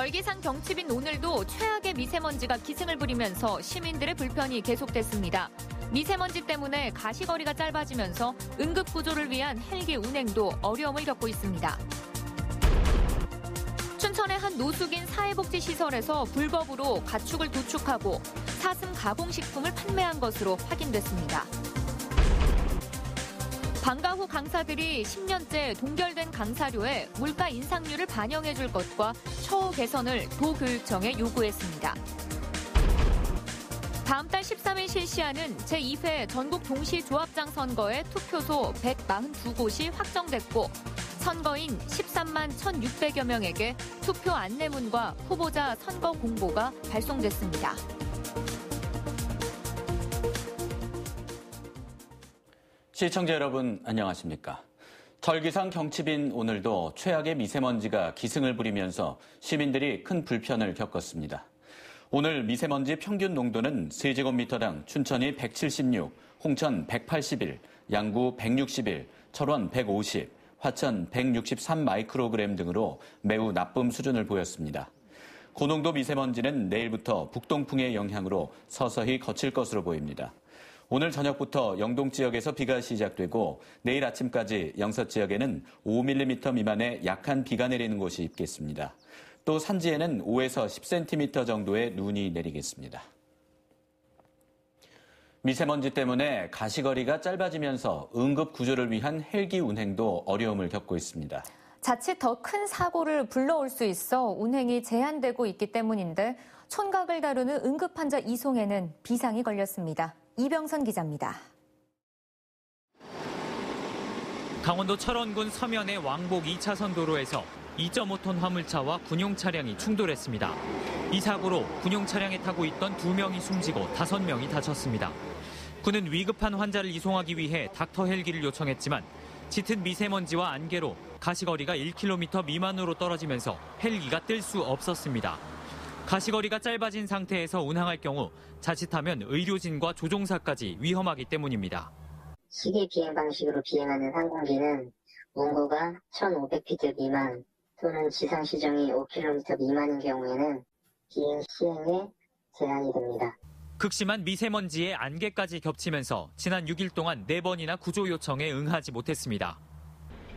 절기상 경칩인 오늘도 최악의 미세먼지가 기승을 부리면서 시민들의 불편이 계속됐습니다. 미세먼지 때문에 가시거리가 짧아지면서 응급구조를 위한 헬기 운행도 어려움을 겪고 있습니다. 춘천의 한 노숙인 사회복지시설에서 불법으로 가축을 도축하고 사슴 가공식품을 판매한 것으로 확인됐습니다. 방과 후 강사들이 10년째 동결된 강사료에 물가 인상률을 반영해줄 것과 처우 개선을 도교육청에 요구했습니다. 다음 달 13일 실시하는 제2회 전국 동시조합장 선거에 투표소 142곳이 확정됐고 선거인 13만 1,600여 명에게 투표 안내문과 후보자 선거 공보가 발송됐습니다. 시청자 여러분 안녕하십니까? 절기상 경칩인 오늘도 최악의 미세먼지가 기승을 부리면서 시민들이 큰 불편을 겪었습니다. 오늘 미세먼지 평균 농도는 세제곱미터당 춘천이 176, 홍천 181, 양구 161, 철원 150, 화천 163 마이크로그램 등으로 매우 나쁨 수준을 보였습니다. 고농도 미세먼지는 내일부터 북동풍의 영향으로 서서히 거칠 것으로 보입니다. 오늘 저녁부터 영동 지역에서 비가 시작되고 내일 아침까지 영서 지역에는 5mm 미만의 약한 비가 내리는 곳이 있겠습니다. 또 산지에는 5에서 10cm 정도의 눈이 내리겠습니다. 미세먼지 때문에 가시거리가 짧아지면서 응급 구조를 위한 헬기 운행도 어려움을 겪고 있습니다. 자칫 더 큰 사고를 불러올 수 있어 운행이 제한되고 있기 때문인데 촌각을 다루는 응급환자 이송에는 비상이 걸렸습니다. 이병선 기자입니다. 강원도 철원군 서면의 왕복 2차선 도로에서 2.5톤 화물차와 군용 차량이 충돌했습니다. 이 사고로 군용 차량에 타고 있던 2명이 숨지고 5명이 다쳤습니다. 군은 위급한 환자를 이송하기 위해 닥터 헬기를 요청했지만 짙은 미세먼지와 안개로 가시거리가 1km 미만으로 떨어지면서 헬기가 뜰 수 없었습니다. 가시거리가 짧아진 상태에서 운항할 경우 자칫하면 의료진과 조종사까지 위험하기 때문입니다. 시계 비행 방식으로 비행하는 항공기는 운고가 1,500피트 미만 또는 지상 시정이 5km 미만인 경우에는 비행 시행에 제한이 됩니다. 극심한 미세먼지에 안개까지 겹치면서 지난 6일 동안 4번이나 구조 요청에 응하지 못했습니다.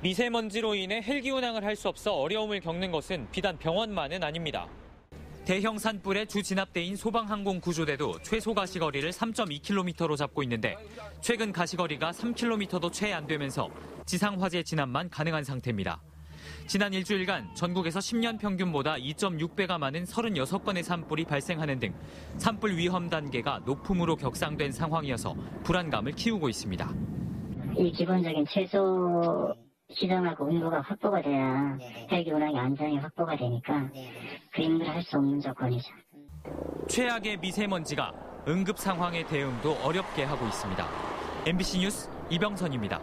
미세먼지로 인해 헬기 운항을 할 수 없어 어려움을 겪는 것은 비단 병원만은 아닙니다. 대형 산불의 주 진압대인 소방항공구조대도 최소 가시거리를 3.2km로 잡고 있는데 최근 가시거리가 3km도 채 안 되면서 지상화재 진압만 가능한 상태입니다. 지난 일주일간 전국에서 10년 평균보다 2.6배가 많은 36건의 산불이 발생하는 등 산불 위험 단계가 높음으로 격상된 상황이어서 불안감을 키우고 있습니다. 이 기본적인 최소 시정하고 운구가 확보가 돼야 헬기 운항의 안전이 확보가 되니까 그 임무를 할 수 없는 조건이죠. 최악의 미세먼지가 응급 상황의 대응도 어렵게 하고 있습니다. MBC 뉴스 이병선입니다.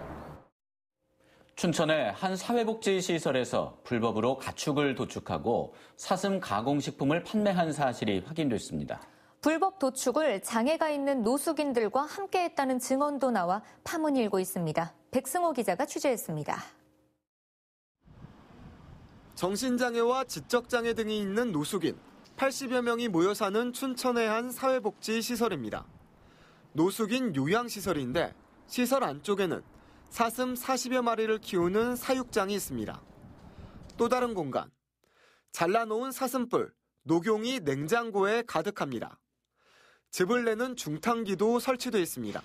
춘천의 한 사회복지시설에서 불법으로 가축을 도축하고 사슴 가공식품을 판매한 사실이 확인됐습니다. 불법 도축을 장애가 있는 노숙인들과 함께했다는 증언도 나와 파문이 일고 있습니다. 백승호 기자가 취재했습니다. 정신장애와 지적장애 등이 있는 노숙인 80여 명이 모여 사는 춘천의 한 사회복지시설입니다. 노숙인 요양시설인데 시설 안쪽에는 사슴 40여 마리를 키우는 사육장이 있습니다. 또 다른 공간, 잘라놓은 사슴뿔, 녹용이 냉장고에 가득합니다. 즙을 내는 중탕기도 설치되어 있습니다.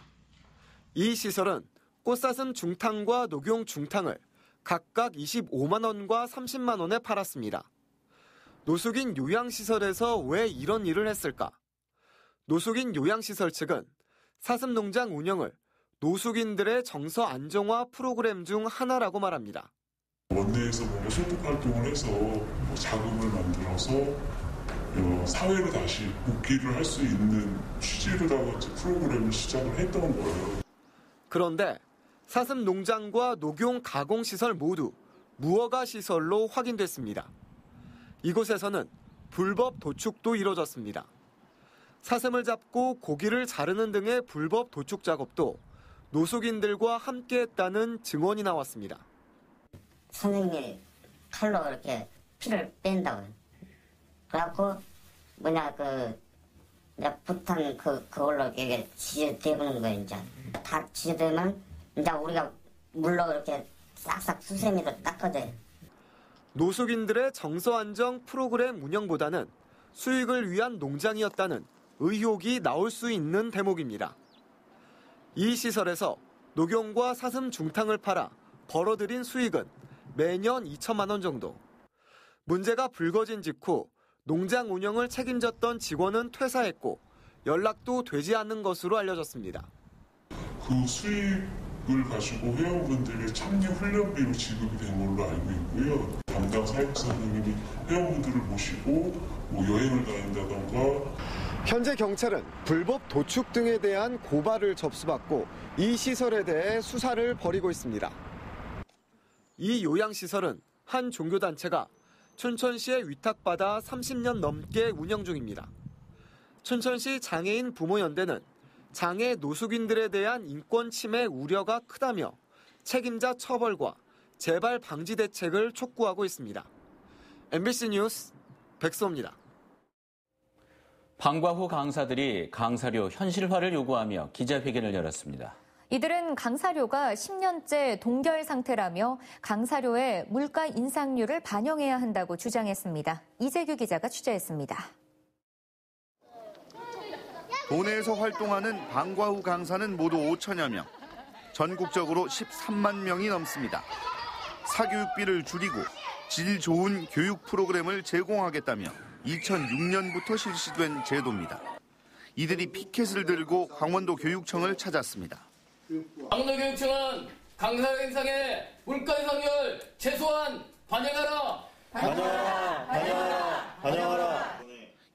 이 시설은 꽃사슴 중탕과 녹용 중탕을 각각 25만 원과 30만 원에 팔았습니다. 노숙인 요양시설에서 왜 이런 일을 했을까? 노숙인 요양시설 측은 사슴 농장 운영을 노숙인들의 정서 안정화 프로그램 중 하나라고 말합니다. 원내에서 소득 활동을 해서 자금을 만들어서 사회로 다시 복귀를 할 수 있는 취지로다가 프로그램을 시작을 했던 거예요. 그런데 사슴 농장과 녹용 가공 시설 모두 무허가 시설로 확인됐습니다. 이곳에서는 불법 도축도 이뤄졌습니다. 사슴을 잡고 고기를 자르는 등의 불법 도축 작업도 노숙인들과 함께했다는 증언이 나왔습니다. 선생님이 칼로 이렇게 피를 뺀다고요. 그래갖고 내가 부탄 그걸로 이게 지저대보는 거예요. 이제 다 지저대면 이제 우리가 물로 이렇게 싹싹 수세미로 닦거든. 노숙인들의 정서 안정 프로그램 운영보다는 수익을 위한 농장이었다는 의혹이 나올 수 있는 대목입니다. 이 시설에서 녹용과 사슴 중탕을 팔아 벌어들인 수익은 매년 2천만 원 정도. 문제가 불거진 직후 농장 운영을 책임졌던 직원은 퇴사했고 연락도 되지 않는 것으로 알려졌습니다. 그 수익을 가지고 회원분들의 참여 훈련비로 지급이 된 걸로 알고 있고요. 담당 사육사님이 회원분들을 모시고 여행을 다닌다던가. 현재 경찰은 불법 도축 등에 대한 고발을 접수받고 이 시설에 대해 수사를 벌이고 있습니다. 이 요양시설은 한 종교단체가 춘천시에 위탁받아 30년 넘게 운영 중입니다. 춘천시 장애인 부모연대는 장애 노숙인들에 대한 인권 침해 우려가 크다며 책임자 처벌과 재발 방지 대책을 촉구하고 있습니다. MBC 뉴스 백소입니다. 방과후 강사들이 강사료 현실화를 요구하며 기자회견을 열었습니다. 이들은 강사료가 10년째 동결 상태라며 강사료의 물가 인상률을 반영해야 한다고 주장했습니다. 이재규 기자가 취재했습니다. 도내에서 활동하는 방과후 강사는 모두 5천여 명, 전국적으로 13만 명이 넘습니다. 사교육비를 줄이고 질 좋은 교육 프로그램을 제공하겠다며 2006년부터 실시된 제도입니다. 이들이 피켓을 들고 강원도 교육청을 찾았습니다. 강원도교육청은 강사료 인상에 물가 인상률 최소한 반영하라. 반영하라.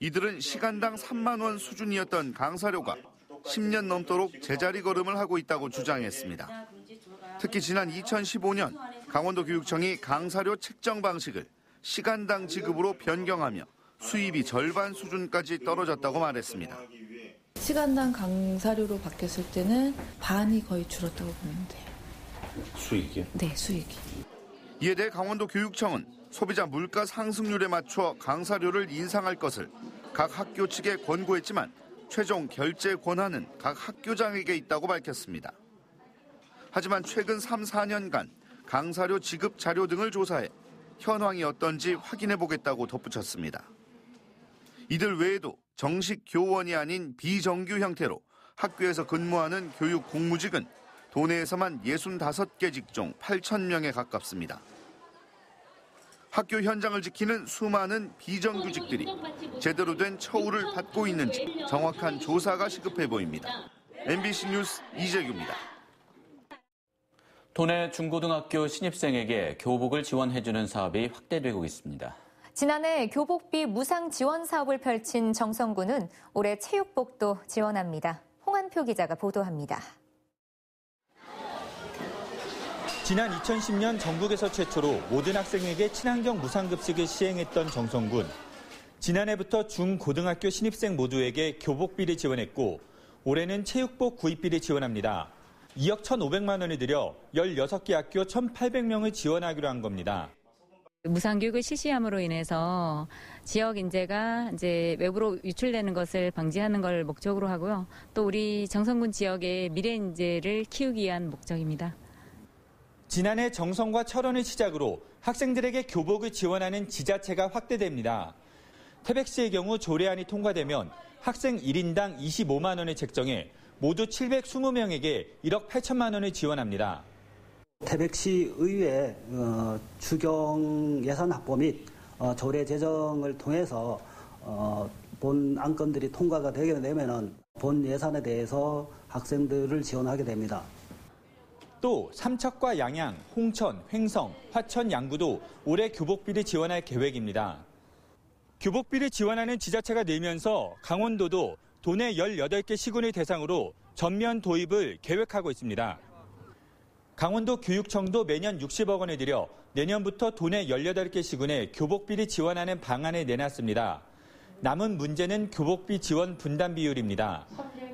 이들은 시간당 3만 원 수준이었던 강사료가 10년 넘도록 제자리 걸음을 하고 있다고 주장했습니다. 특히 지난 2015년 강원도 교육청이 강사료 책정 방식을 시간당 지급으로 변경하며 수입이 절반 수준까지 떨어졌다고 말했습니다. 시간당 강사료로 바뀌었을 때는 반이 거의 줄었다고 보면 돼요. 수익이요? 네, 수익이. 이에 대해 강원도 교육청은 소비자 물가 상승률에 맞춰 강사료를 인상할 것을 각 학교 측에 권고했지만 최종 결제 권한은 각 학교장에게 있다고 밝혔습니다. 하지만 최근 3, 4년간 강사료 지급 자료 등을 조사해 현황이 어떤지 확인해보겠다고 덧붙였습니다. 이들 외에도 정식 교원이 아닌 비정규 형태로 학교에서 근무하는 교육 공무직은 도내에서만 65개 직종 8,000명에 가깝습니다. 학교 현장을 지키는 수많은 비정규직들이 제대로 된 처우를 받고 있는지 정확한 조사가 시급해 보입니다. MBC 뉴스 이재규입니다. 도내 중고등학교 신입생에게 교복을 지원해주는 사업이 확대되고 있습니다. 지난해 교복비 무상 지원 사업을 펼친 정성군은 올해 체육복도 지원합니다. 홍한표 기자가 보도합니다. 지난 2010년 전국에서 최초로 모든 학생에게 친환경 무상급식을 시행했던 정성군. 지난해부터 중고등학교 신입생 모두에게 교복비를 지원했고 올해는 체육복 구입비를 지원합니다. 2억 1,500만 원을 들여 16개 학교 1,800명을 지원하기로 한 겁니다. 무상교육을 실시함으로 인해서 지역 인재가 이제 외부로 유출되는 것을 방지하는 걸 목적으로 하고요. 또 우리 정성군 지역의 미래 인재를 키우기 위한 목적입니다. 지난해 정성과 철원을 시작으로 학생들에게 교복을 지원하는 지자체가 확대됩니다. 태백시의 경우 조례안이 통과되면 학생 1인당 25만 원을 책정해 모두 720명에게 1억 8천만 원을 지원합니다. 태백시 의회 추경 예산 확보 및 조례 제정을 통해서 본 안건들이 통과가 되게 되면 본 예산에 대해서 학생들을 지원하게 됩니다. 또 삼척과 양양, 홍천, 횡성, 화천, 양구도 올해 교복비를 지원할 계획입니다. 교복비를 지원하는 지자체가 늘면서 강원도도 도내 18개 시군을 대상으로 전면 도입을 계획하고 있습니다. 강원도 교육청도 매년 60억 원을 들여 내년부터 도내 18개 시군에 교복비를 지원하는 방안을 내놨습니다. 남은 문제는 교복비 지원 분담 비율입니다.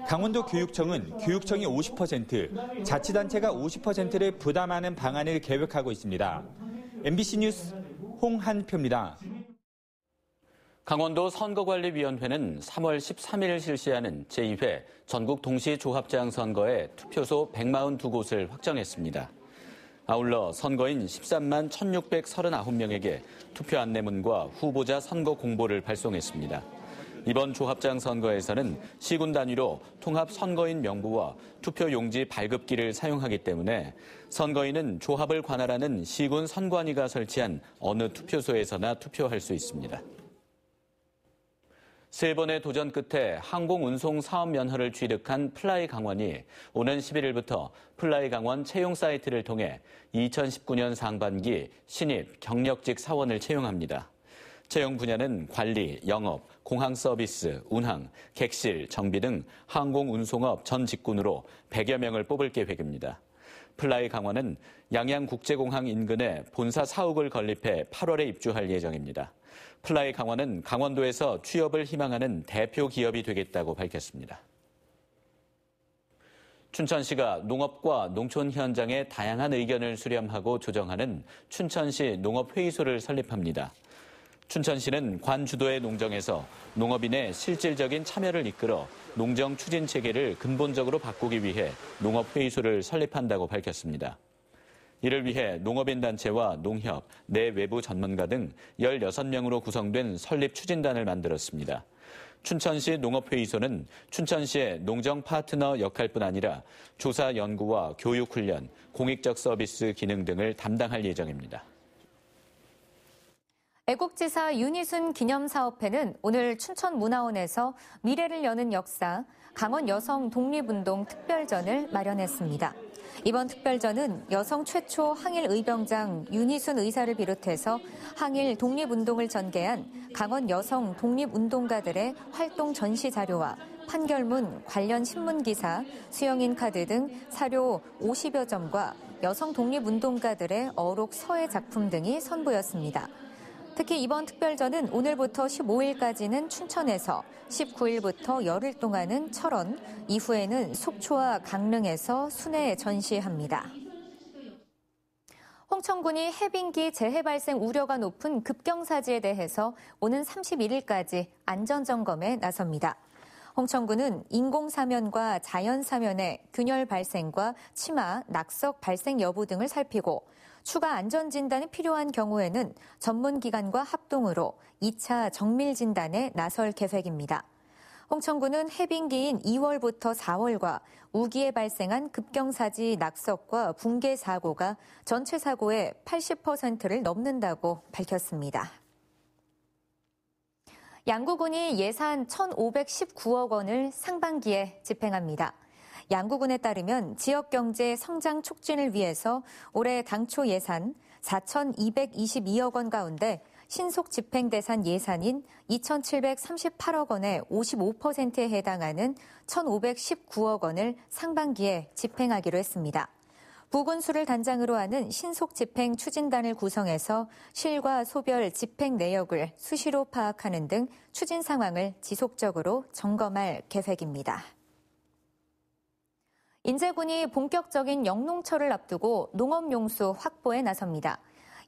강원도 교육청은 교육청이 50%, 자치단체가 50%를 부담하는 방안을 계획하고 있습니다. MBC 뉴스 홍한표입니다. 강원도 선거관리위원회는 3월 13일 실시하는 제2회 전국 동시조합장 선거에 투표소 142곳을 확정했습니다. 아울러 선거인 13만 1,639명에게 투표 안내문과 후보자 선거 공보를 발송했습니다. 이번 조합장 선거에서는 시군 단위로 통합 선거인 명부와 투표 용지 발급기를 사용하기 때문에 선거인은 조합을 관할하는 시군 선관위가 설치한 어느 투표소에서나 투표할 수 있습니다. 3번의 도전 끝에 항공운송 사업 면허를 취득한 플라이강원이 오는 11일부터 플라이강원 채용 사이트를 통해 2019년 상반기 신입 경력직 사원을 채용합니다. 채용 분야는 관리, 영업, 공항 서비스, 운항, 객실, 정비 등 항공운송업 전 직군으로 100여 명을 뽑을 계획입니다. 플라이강원은 양양국제공항 인근에 본사 사옥을 건립해 8월에 입주할 예정입니다. 플라이강원은 강원도에서 취업을 희망하는 대표 기업이 되겠다고 밝혔습니다. 춘천시가 농업과 농촌 현장의 다양한 의견을 수렴하고 조정하는 춘천시 농업회의소를 설립합니다. 춘천시는 관 주도의 농정에서 농업인의 실질적인 참여를 이끌어 농정 추진 체계를 근본적으로 바꾸기 위해 농업회의소를 설립한다고 밝혔습니다. 이를 위해 농업인 단체와 농협, 내 외부 전문가 등 16명으로 구성된 설립 추진단을 만들었습니다. 춘천시 농업회의소는 춘천시의 농정 파트너 역할뿐 아니라 조사 연구와 교육 훈련, 공익적 서비스 기능 등을 담당할 예정입니다. 애국지사 윤희순 기념사업회는 오늘 춘천문화원에서 미래를 여는 역사, 강원 여성 독립운동 특별전을 마련했습니다. 이번 특별전은 여성 최초 항일 의병장 윤희순 의사를 비롯해서 항일 독립운동을 전개한 강원 여성 독립운동가들의 활동 전시 자료와 판결문, 관련 신문기사, 수영인 카드 등 사료 50여 점과 여성 독립운동가들의 어록 서예 작품 등이 선보였습니다. 특히 이번 특별전은 오늘부터 15일까지는 춘천에서, 19일부터 열흘 동안은 철원, 이후에는 속초와 강릉에서 순회 전시합니다. 홍천군이 해빙기 재해 발생 우려가 높은 급경사지에 대해서 오는 31일까지 안전점검에 나섭니다. 홍천군은 인공사면과 자연사면의 균열 발생과 치마, 낙석 발생 여부 등을 살피고 추가 안전진단이 필요한 경우에는 전문기관과 합동으로 2차 정밀진단에 나설 계획입니다. 홍천군은 해빙기인 2월부터 4월과 우기에 발생한 급경사지 낙석과 붕괴 사고가 전체 사고의 80%를 넘는다고 밝혔습니다. 양구군이 예산 1,519억 원을 상반기에 집행합니다. 양구군에 따르면 지역경제 성장 촉진을 위해서 올해 당초 예산 4,222억 원 가운데 신속 집행 대상 예산인 2,738억 원의 55%에 해당하는 1,519억 원을 상반기에 집행하기로 했습니다. 부군수를 단장으로 하는 신속 집행 추진단을 구성해서 실과 소별 집행 내역을 수시로 파악하는 등 추진 상황을 지속적으로 점검할 계획입니다. 인제군이 본격적인 영농철을 앞두고 농업용수 확보에 나섭니다.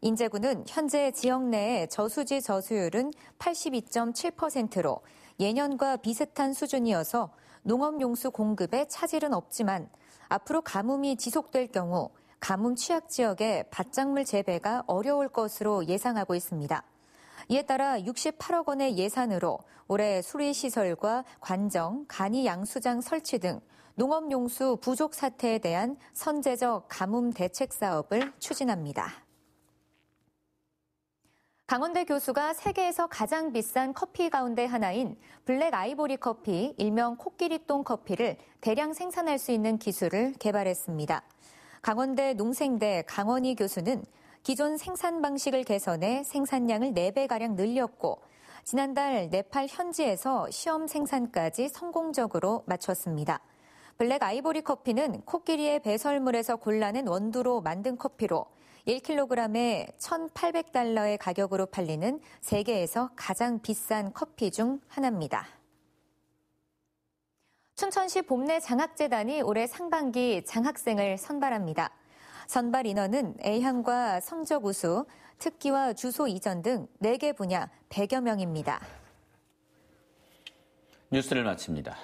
인제군은 현재 지역 내의 저수지 저수율은 82.7%로 예년과 비슷한 수준이어서 농업용수 공급에 차질은 없지만 앞으로 가뭄이 지속될 경우 가뭄 취약 지역의 밭작물 재배가 어려울 것으로 예상하고 있습니다. 이에 따라 68억 원의 예산으로 올해 수리시설과 관정, 간이 양수장 설치 등 농업용수 부족 사태에 대한 선제적 가뭄 대책 사업을 추진합니다. 강원대 교수가 세계에서 가장 비싼 커피 가운데 하나인 블랙 아이보리 커피, 일명 코끼리똥 커피를 대량 생산할 수 있는 기술을 개발했습니다. 강원대 농생대 강원희 교수는 기존 생산 방식을 개선해 생산량을 4배가량 늘렸고 지난달 네팔 현지에서 시험 생산까지 성공적으로 마쳤습니다. 블랙 아이보리 커피는 코끼리의 배설물에서 골라낸 원두로 만든 커피로 1kg에 $1,800의 가격으로 팔리는 세계에서 가장 비싼 커피 중 하나입니다. 춘천시 봄내 장학재단이 올해 상반기 장학생을 선발합니다. 선발 인원은 A형과 성적 우수, 특기와 주소 이전 등 4개 분야 100여 명입니다. 뉴스를 마칩니다.